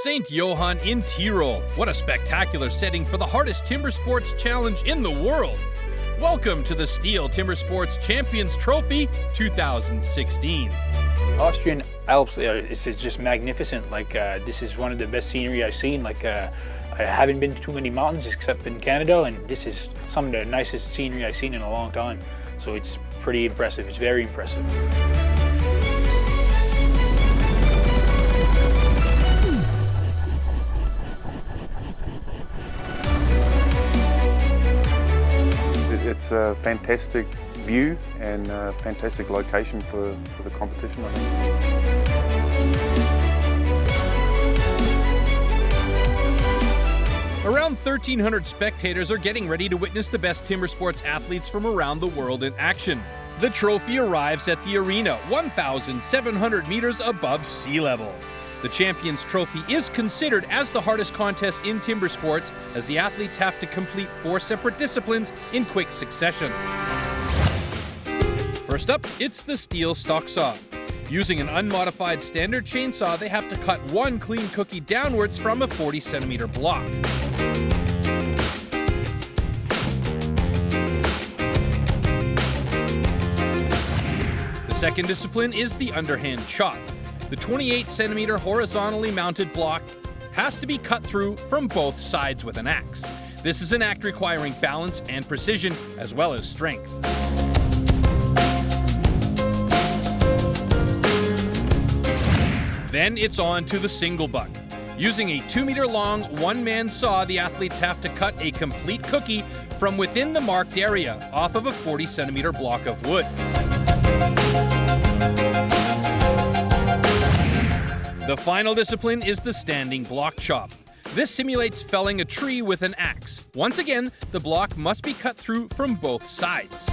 St. Johann in Tirol. What a spectacular setting for the hardest timber sports challenge in the world. Welcome to the STIHL Timbersports Champions Trophy 2016. Austrian Alps is just magnificent. This is one of the best scenery I've seen. I haven't been to too many mountains except in Canada, and this is some of the nicest scenery I've seen in a long time. So it's pretty impressive. It's very impressive. It's a fantastic view and a fantastic location for the competition, I think. Around 1,300 spectators are getting ready to witness the best timber sports athletes from around the world in action. The trophy arrives at the arena, 1,700 meters above sea level. The Champions Trophy is considered as the hardest contest in timber sports, as the athletes have to complete 4 separate disciplines in quick succession. First up, it's the steel stock saw. Using an unmodified standard chainsaw, they have to cut one clean cookie downwards from a 40-centimeter block. The second discipline is the underhand chop. The 28-centimeter horizontally mounted block has to be cut through from both sides with an axe. This is an act requiring balance and precision, as well as strength. Then it's on to the single buck. Using a 2-meter-long one-man saw, the athletes have to cut a complete cookie from within the marked area off of a 40-centimeter block of wood. The final discipline is the standing block chop. This simulates felling a tree with an axe. Once again, the block must be cut through from both sides.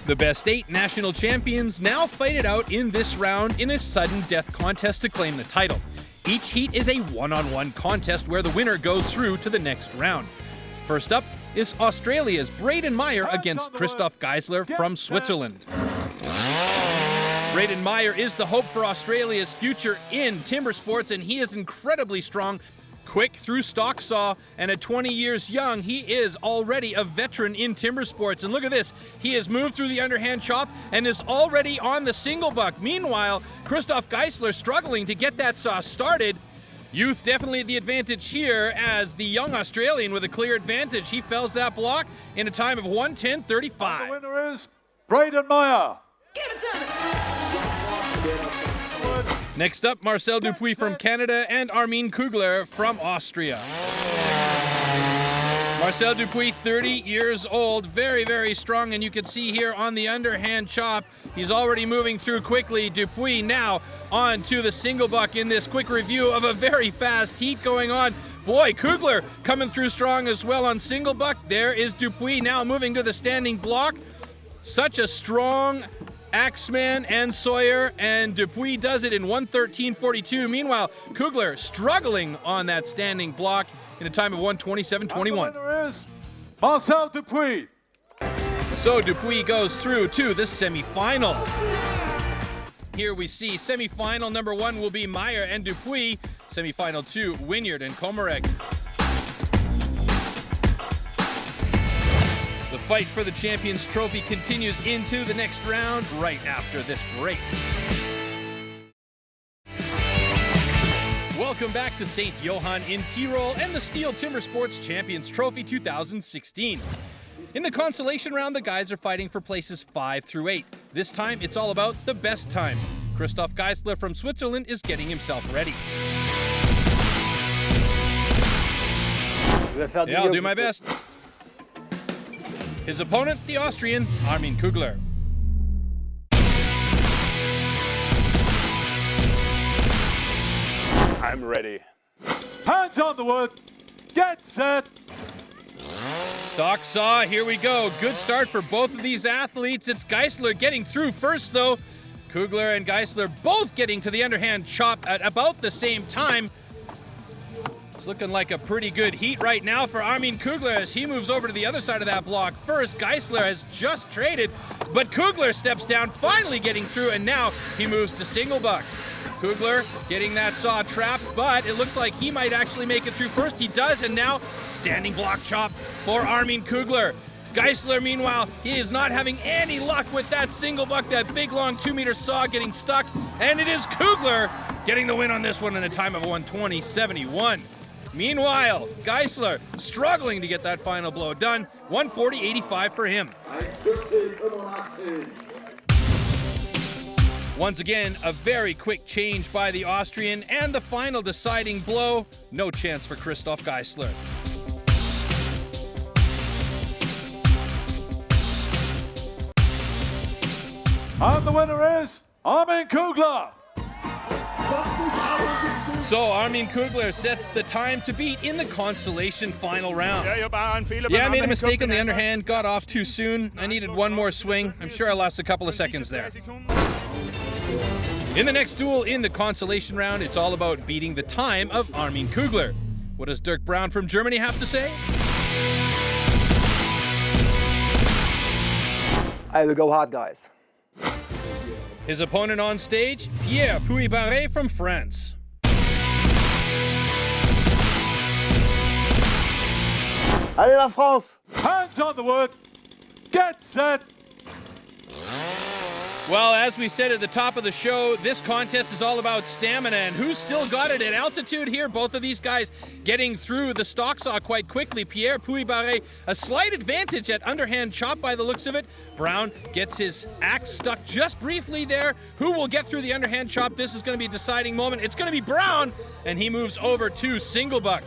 The best 8 national champions now fight it out in this round in a sudden death contest to claim the title. Each heat is a one-on-one contest where the winner goes through to the next round. First up is Australia's Braden Meyer against Christoph Geisler from Switzerland. Braden Meyer is the hope for Australia's future in timber sports, and he is incredibly strong. Quick through stock saw, and at 20 years young, he is already a veteran in timber sports. And look at this, he has moved through the underhand chop and is already on the single buck. Meanwhile, Christoph Geisler struggling to get that saw started. Youth definitely the advantage here, as the young Australian with a clear advantage. He fells that block in a time of 1:10.35. The winner is Braden Meyer. Next up, Marcel Dupuis from Canada and Armin Kugler from Austria. Marcel Dupuis, 30 years old, very, very strong, and you can see here on the underhand chop, he's already moving through quickly. Dupuis now on to the single buck in this quick review of a very fast heat going on. Boy, Kugler coming through strong as well on single buck. There is Dupuis now moving to the standing block. Such a strong Axeman and Sawyer, and Dupuis does it in 1:13.42. Meanwhile, Kugler struggling on that standing block in a time of 1:27.21. The winner is Marcel Dupuis. So Dupuis goes through to the semifinal. Here we see semifinal number 1 will be Meyer and Dupuis. Semifinal 2, Wynyard and Komarek. The fight for the Champions Trophy continues into the next round right after this break. Welcome back to St. Johann in Tirol and the STIHL Timbersports Champions Trophy 2016. In the consolation round, the guys are fighting for places 5 through 8. This time, it's all about the best time. Christoph Geisler from Switzerland is getting himself ready. Yeah, I'll do my best. His opponent, the Austrian, Armin Kugler. I'm ready. Hands on the wood. Get set. Stock saw, here we go. Good start for both of these athletes. It's Geisler getting through first, though. Kugler and Geisler both getting to the underhand chop at about the same time. It's looking like a pretty good heat right now for Armin Kugler as he moves over to the other side of that block. First, Geisler has just traded, but Kugler steps down, finally getting through, and now he moves to single buck. Kugler getting that saw trapped, but it looks like he might actually make it through first. He does, and now standing block chop for Armin Kugler. Geisler, meanwhile, he is not having any luck with that single buck, that big long 2-meter saw getting stuck, and it is Kugler getting the win on this one in a time of 1:20.71. Meanwhile, Geisler struggling to get that final blow done, 1:40.85 for him. Once again, a very quick change by the Austrian, and the final deciding blow, no chance for Christoph Geisler. And the winner is Armin Kugler. So Armin Kugler sets the time to beat in the consolation final round. Yeah, I made a mistake on the underhand, got off too soon. I needed one more swing. I'm sure I lost a couple of seconds there. In the next duel in the consolation round, it's all about beating the time of Armin Kugler. What does Dirk Brown from Germany have to say? I will go hard, guys. His opponent on stage, Pierre Puy-Barré from France. Allez la France! Hands on the wood. Get set. Well, as we said at the top of the show, this contest is all about stamina, and who's still got it at altitude here? Both of these guys getting through the stock saw quite quickly. Pierre Puy-Barré, a slight advantage at underhand chop by the looks of it. Brown gets his axe stuck just briefly there. Who will get through the underhand chop? This is going to be a deciding moment. It's going to be Brown, and he moves over to single buck.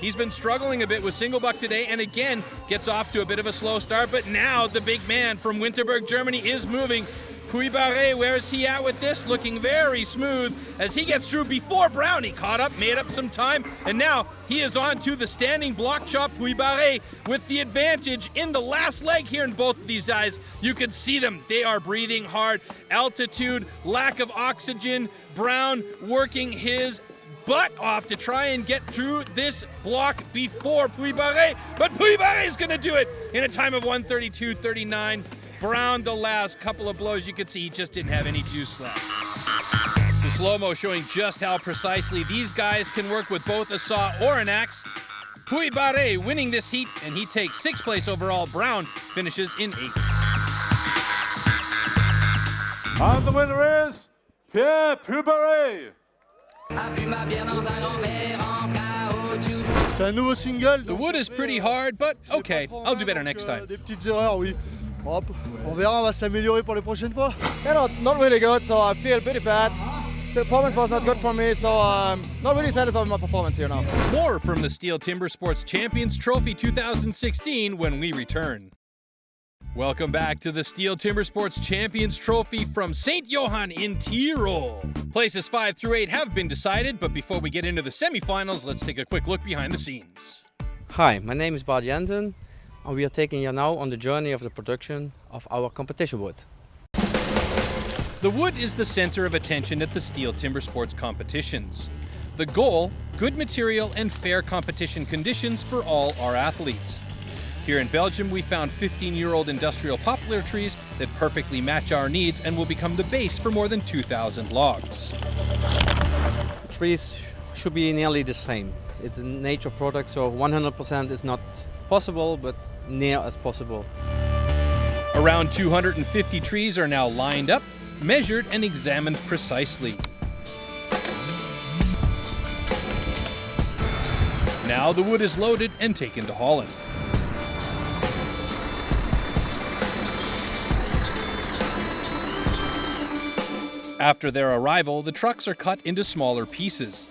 He's been struggling a bit with single buck today, and again gets off to a bit of a slow start, but now the big man from Winterberg, Germany is moving. Puy-Barré, where is he at with this? Looking very smooth as he gets through before Brown. He caught up, made up some time, and now he is on to the standing block chop. Puy-Barré with the advantage in the last leg here in both of these guys. You can see them. They are breathing hard. Altitude, lack of oxygen. Brown working his butt off to try and get through this block before Puy-Barré, but Puy-Barré is going to do it in a time of 1:32.39. Brown, the last couple of blows, you could see he just didn't have any juice left. The slow-mo showing just how precisely these guys can work with both a saw or an axe. Puy-Barré winning this heat, and he takes 6th place overall. Brown finishes in 8th. And the winner is Pierre Puy-Barré. C'est un nouveau single. The wood is pretty hard, but okay, I'll do better next time. Des petites erreurs, oui. Hop, on verra, on va s'améliorer pour les prochaines fois. Not really good, so I feel pretty bad. The performance was not good for me, so not really satisfied with my performance here now. More from the STIHL Timbersports Champions Trophy 2016 when we return. Welcome back to the STIHL Timbersports Champions Trophy from St. Johann in Tirol. Places 5 through 8 have been decided, but before we get into the semifinals, let's take a quick look behind the scenes. Hi, my name is Bart Jensen, and we are taking you now on the journey of the production of our competition wood. The wood is the center of attention at the STIHL Timbersports competitions. The goal, good material and fair competition conditions for all our athletes. Here in Belgium, we found 15-year-old industrial poplar trees that perfectly match our needs and will become the base for more than 2,000 logs. The trees should be nearly the same. It's a nature product, so 100% is not possible, but near as possible. Around 250 trees are now lined up, measured and examined precisely. Now the wood is loaded and taken to Holland. After their arrival, the trucks are cut into smaller pieces.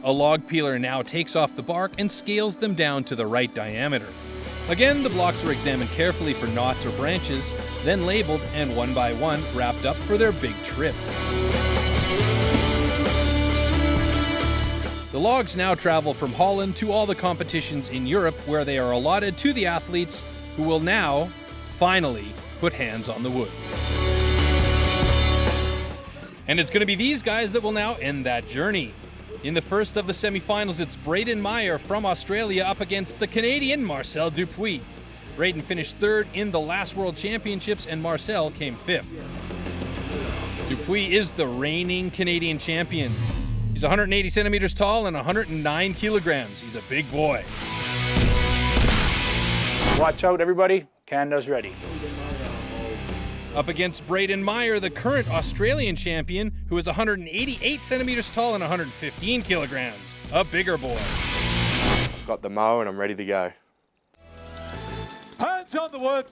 A log peeler now takes off the bark and scales them down to the right diameter. Again, the blocks are examined carefully for knots or branches, then labeled and one by one wrapped up for their big trip. The logs now travel from Holland to all the competitions in Europe where they are allotted to the athletes who will now, finally, put hands on the wood. And it's going to be these guys that will now end that journey. In the first of the semifinals, it's Braden Meyer from Australia up against the Canadian Marcel Dupuis. Braden finished third in the last World Championships and Marcel came fifth. Dupuis is the reigning Canadian champion. He's 180 centimeters tall and 109 kilograms. He's a big boy. Watch out, everybody. Canada's ready. Up against Braden Meyer, the current Australian champion, who is 188 centimeters tall and 115 kilograms. A bigger boy. I've got the mower and I'm ready to go. Hands on the wood.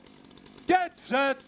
Get set.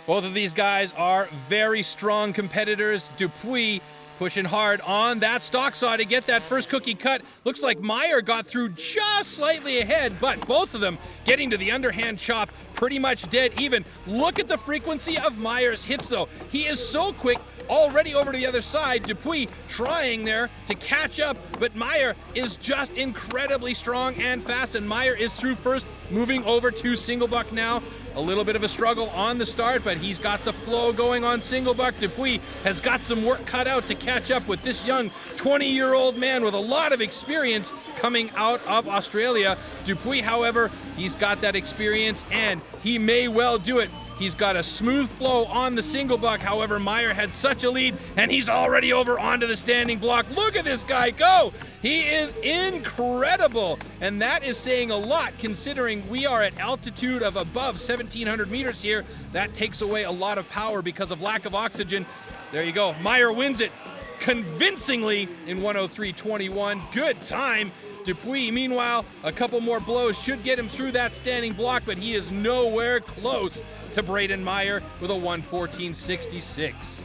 Both of these guys are very strong competitors. Dupuis pushing hard on that stock saw to get that first cookie cut. Looks like Meyer got through just slightly ahead, but both of them getting to the underhand chop pretty much dead even. Look at the frequency of Meyer's hits though. He is so quick, already over to the other side. Dupuis trying there to catch up, but Meyer is just incredibly strong and fast, and Meyer is through first, moving over to single buck now. A little bit of a struggle on the start, but he's got the flow going on single buck. Dupuis has got some work cut out to catch up with this young 20-year-old man with a lot of experience coming out of Australia. Dupuis, however, he's got that experience and he may well do it. He's got a smooth flow on the single buck. However, Meyer had such a lead and he's already over onto the standing block. Look at this guy go. He is incredible. And that is saying a lot considering we are at altitude of above 1,700 meters here. That takes away a lot of power because of lack of oxygen. There you go. Meyer wins it convincingly in 1:03.21. Good time. Dupuis, meanwhile, a couple more blows should get him through that standing block, but he is nowhere close to Braden Meyer with a 1:14.66.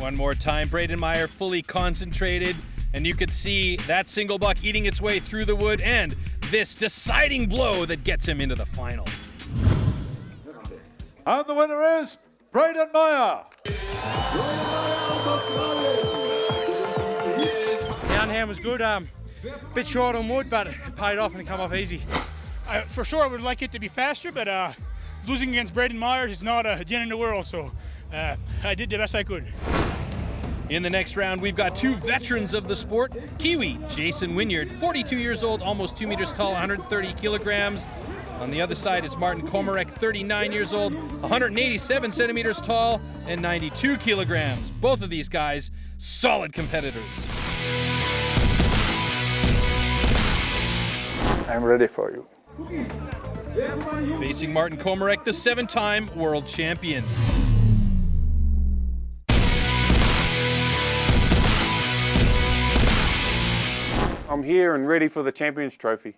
One more time, Braden Meyer fully concentrated, and you could see that single buck eating its way through the wood and this deciding blow that gets him into the final. And the winner is Braden Meyer. The underhand was good. Bit short on wood, but it paid off and it came off easy. For sure, I would like it to be faster, but losing against Braden Meyer is not a gen in the world, so I did the best I could. In the next round, we've got two veterans of the sport. Kiwi Jason Wynyard, 42 years old, almost 2 meters tall, 130 kilograms. On the other side, it's Martin Komarek, 39 years old, 187 centimeters tall, and 92 kilograms. Both of these guys, solid competitors. I'm ready for you. Facing Martin Komarek, the 7-time world champion. I'm here and ready for the Champions Trophy.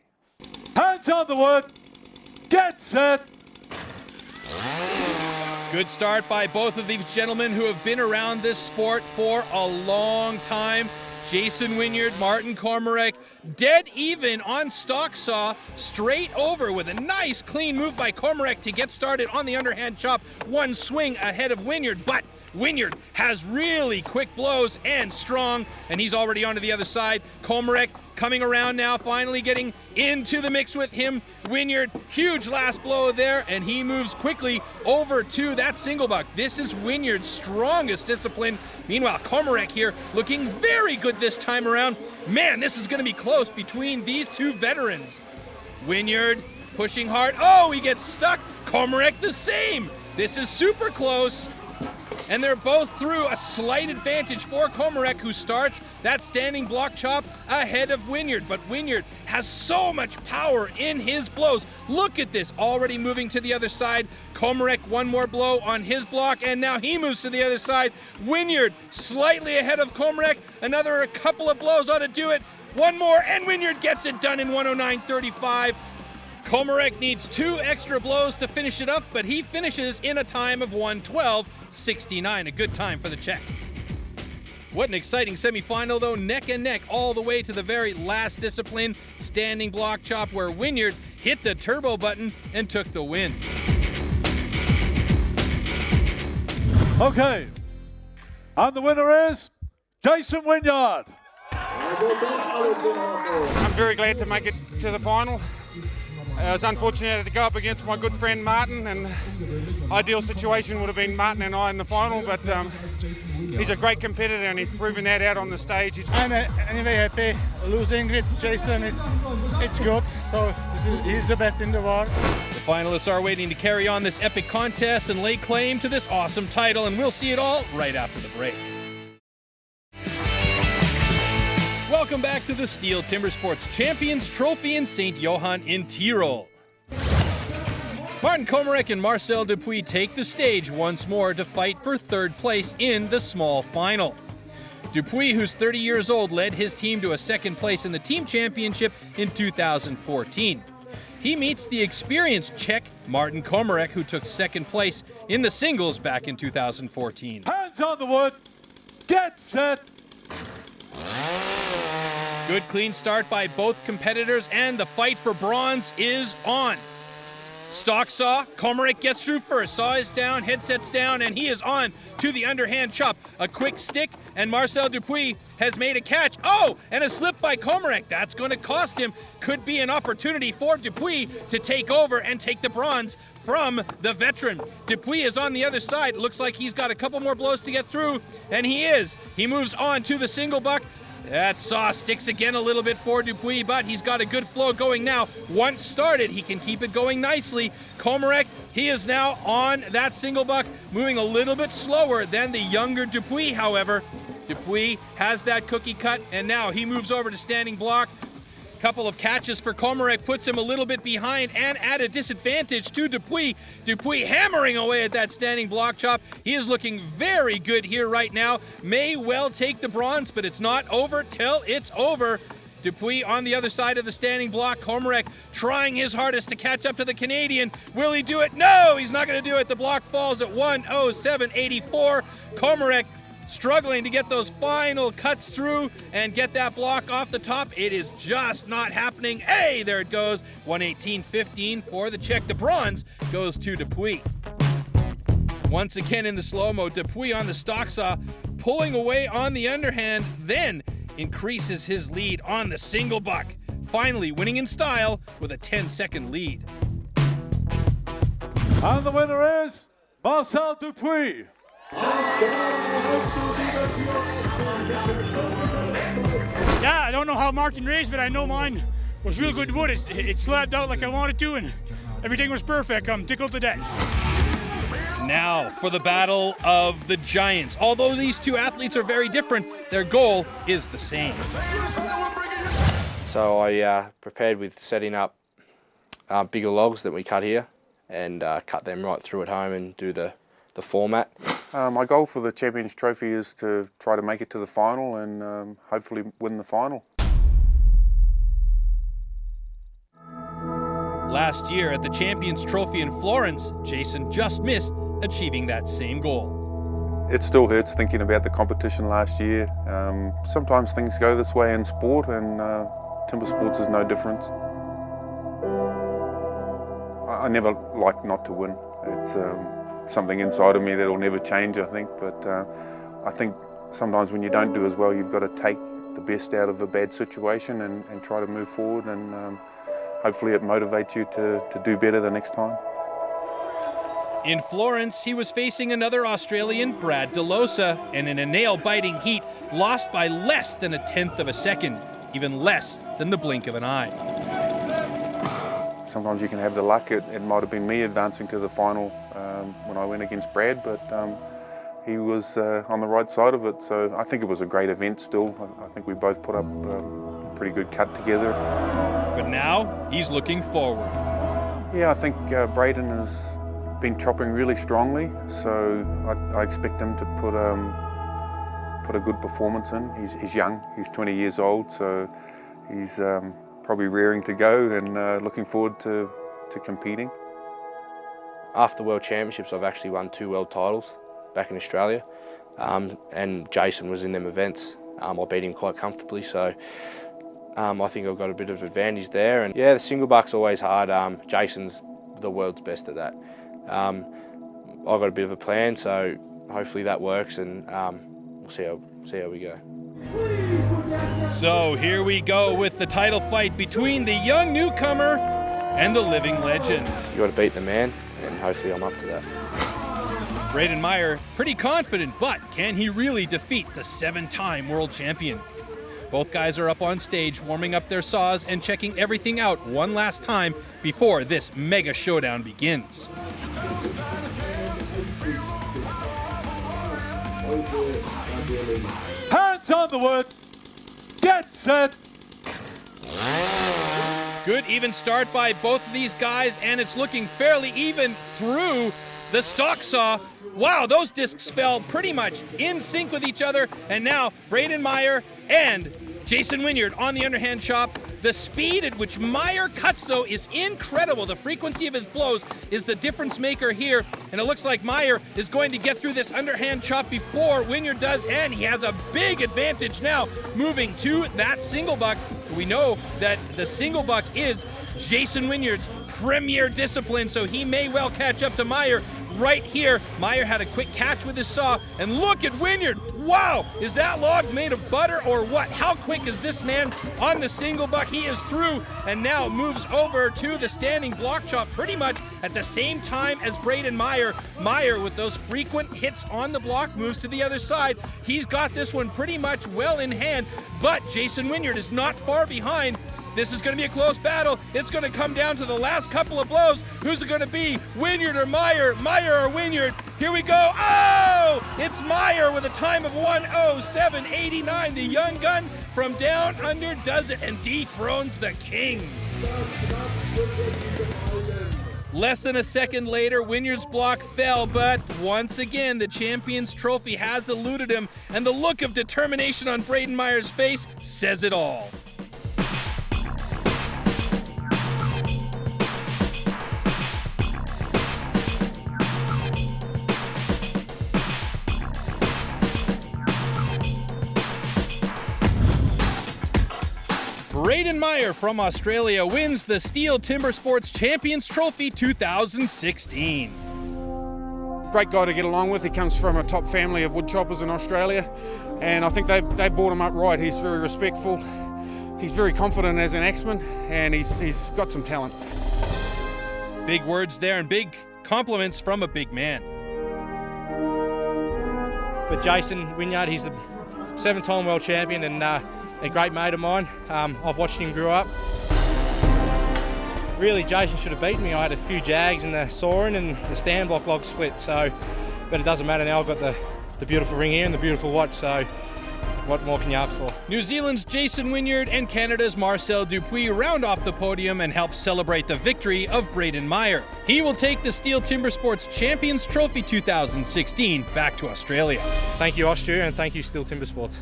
Hands on the wood. Get set. Good start by both of these gentlemen who have been around this sport for a long time. Jason Wynyard, Martin Komarek, dead even on stock saw, straight over with a nice clean move by Komarek to get started on the underhand chop. One swing ahead of Wynyard, but Wynyard has really quick blows and strong, and he's already onto the other side. Komarek coming around now, finally getting into the mix with him. Wynyard, huge last blow there, and he moves quickly over to that single buck. This is Wynyard's strongest discipline. Meanwhile, Komarek here looking very good this time around. Man, this is going to be close between these two veterans. Wynyard pushing hard. Oh, he gets stuck. Komarek the same. This is super close. And they're both through, a slight advantage for Komarek, who starts that standing block chop ahead of Wynyard. But Wynyard has so much power in his blows. Look at this, already moving to the other side. Komarek, one more blow on his block, and now he moves to the other side. Wynyard slightly ahead of Komarek. Another couple of blows ought to do it. One more, and Wynyard gets it done in 1:09.35. Komarek needs 2 extra blows to finish it up, but he finishes in a time of 1:12.69, a good time for the Czech. What an exciting semifinal though, neck and neck all the way to the very last discipline, standing block chop, where Wynyard hit the turbo button and took the win. Okay, and the winner is Jason Wynyard. I'm very glad to make it to the final. I was unfortunate to go up against my good friend Martin, and ideal situation would have been Martin and I in the final, but he's a great competitor and he's proven that out on the stage. I'm anyway happy. Losing with Jason, it's good. So he's the best in the world. The finalists are waiting to carry on this epic contest and lay claim to this awesome title, and we'll see it all right after the break. Welcome back to the STIHL Timbersports Champions Trophy in St. Johann in Tirol. Martin Komarek and Marcel Dupuis take the stage once more to fight for third place in the small final. Dupuis, who's 30 years old, led his team to a second place in the team championship in 2014. He meets the experienced Czech Martin Komarek, who took second place in the singles back in 2014. Hands on the wood. Get set. Good clean start by both competitors, and the fight for bronze is on. Stock saw, Komarek gets through first. Saw is down, headset's down, and he is on to the underhand chop. A quick stick, and Marcel Dupuis has made a catch. Oh, and a slip by Komarek. That's going to cost him. Could be an opportunity for Dupuis to take over and take the bronze from the veteran. Dupuis is on the other side. Looks like he's got a couple more blows to get through, and he is. He moves on to the single buck. That saw sticks again a little bit for Dupuis, but he's got a good flow going now. Once started, he can keep it going nicely. Komarek, he is now on that single buck, moving a little bit slower than the younger Dupuis, however. Dupuis has that cookie cut, and now he moves over to standing block. Couple of catches for Komarek puts him a little bit behind and at a disadvantage to Dupuis. Dupuis hammering away at that standing block chop. He is looking very good here right now. May well take the bronze, but it's not over till it's over. Dupuis on the other side of the standing block. Komarek trying his hardest to catch up to the Canadian. Will he do it? No, he's not going to do it. The block falls at 1:07.84. Komarek struggling to get those final cuts through and get that block off the top. It is just not happening. Hey, there it goes. 1:18.15 for the Czech. The bronze goes to Dupuis. Once again in the slow-mo, Dupuis on the stock saw, pulling away on the underhand, then increases his lead on the single buck. Finally winning in style with a 10-second lead. And the winner is Marcel Dupuis. Yeah, I don't know how Martin raced, but I know mine was real good wood. It slapped out like I wanted to, and everything was perfect. I'm tickled to death. Now for the battle of the giants. Although these two athletes are very different, their goal is the same. So I prepared with setting up bigger logs that we cut here and cut them right through at home and do the format. My goal for the Champions Trophy is to try to make it to the final and hopefully win the final. Last year at the Champions Trophy in Florence, Jason just missed achieving that same goal. It still hurts thinking about the competition last year. Sometimes things go this way in sport, and timber sports is no different. I never like not to win. It's something inside of me that will never change, I think, but I think sometimes when you don't do as well, you've got to take the best out of a bad situation and try to move forward, and hopefully it motivates you to do better the next time. In Florence, he was facing another Australian, Brad DeLosa, and in a nail-biting heat, lost by less than 1/10 of a second, even less than the blink of an eye. Sometimes you can have the luck. It might have been me advancing to the final when I went against Brad, but he was on the right side of it, so I think it was a great event still. I think we both put up a pretty good cut together. But now, he's looking forward. Yeah, I think Braden has been chopping really strongly, so I expect him to put a good performance in. He's young, he's 20 years old, so he's probably raring to go and looking forward to competing. After the World Championships, I've actually won 2 world titles back in Australia, and Jason was in them events. I beat him quite comfortably, so I think I've got a bit of advantage there. And yeah, the single buck's always hard. Jason's the world's best at that. I've got a bit of a plan, so hopefully that works, and we'll see how we go. So here we go with the title fight between the young newcomer and the living legend. You got to beat the man, and hopefully I'm up to that. Braden Meyer, pretty confident, but can he really defeat the 7-time world champion? Both guys are up on stage, warming up their saws and checking everything out one last time before this mega showdown begins. Hands on the wood. Get set. Good even start by both of these guys, and it's looking fairly even through the stock saw. Wow, those discs fell pretty much in sync with each other, and now Braden Meyer and Jason Wynyard on the underhand chop. The speed at which Meyer cuts, though, is incredible. The frequency of his blows is the difference maker here, and it looks like Meyer is going to get through this underhand chop before Wynyard does, and he has a big advantage now, moving to that single buck. We know that the single buck is Jason Wynyard's premier discipline, so he may well catch up to Meyer right here. Meyer had a quick catch with his saw, and look at Wynyard. Wow, is that log made of butter or what? How quick is this man on the single buck? He is through and now moves over to the standing block chop pretty much at the same time as Braden Meyer. Meyer, with those frequent hits on the block, moves to the other side. He's got this one pretty much well in hand, but Jason Wynyard is not far behind. This is going to be a close battle. It's going to come down to the last couple of blows. Who's it going to be? Wynyard or Meyer? Meyer or Wynyard? Here we go. Oh! It's Meyer with a time of 1:07.89. The young gun from down under does it and dethrones the king. Less than a second later, Wynyard's block fell, but once again, the champion's trophy has eluded him, and the look of determination on Braden Meyer's face says it all. Braden Meyer from Australia wins the STIHL Timbersports Champions Trophy 2016. Great guy to get along with. He comes from a top family of wood choppers in Australia, and I think they brought him up right. He's very respectful. He's very confident as an axeman, and he's got some talent. Big words there and big compliments from a big man. For Jason Wynyard, he's the 7-time world champion and a great mate of mine. I've watched him grow up. Really, Jason should have beaten me. I had a few jags in the sawing and the stand block log split, but it doesn't matter now. I've got the beautiful ring here and the beautiful watch, so what more can you ask for? New Zealand's Jason Wynyard and Canada's Marcel Dupuis round off the podium and help celebrate the victory of Braden Meyer. He will take the STIHL Timbersports Champions Trophy 2016 back to Australia. Thank you, Austria, and thank you, STIHL Timbersports.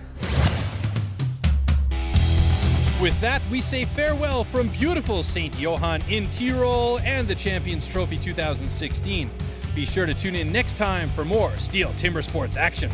With that, we say farewell from beautiful St. Johann in Tirol and the Champions Trophy 2016. Be sure to tune in next time for more STIHL Timbersports action.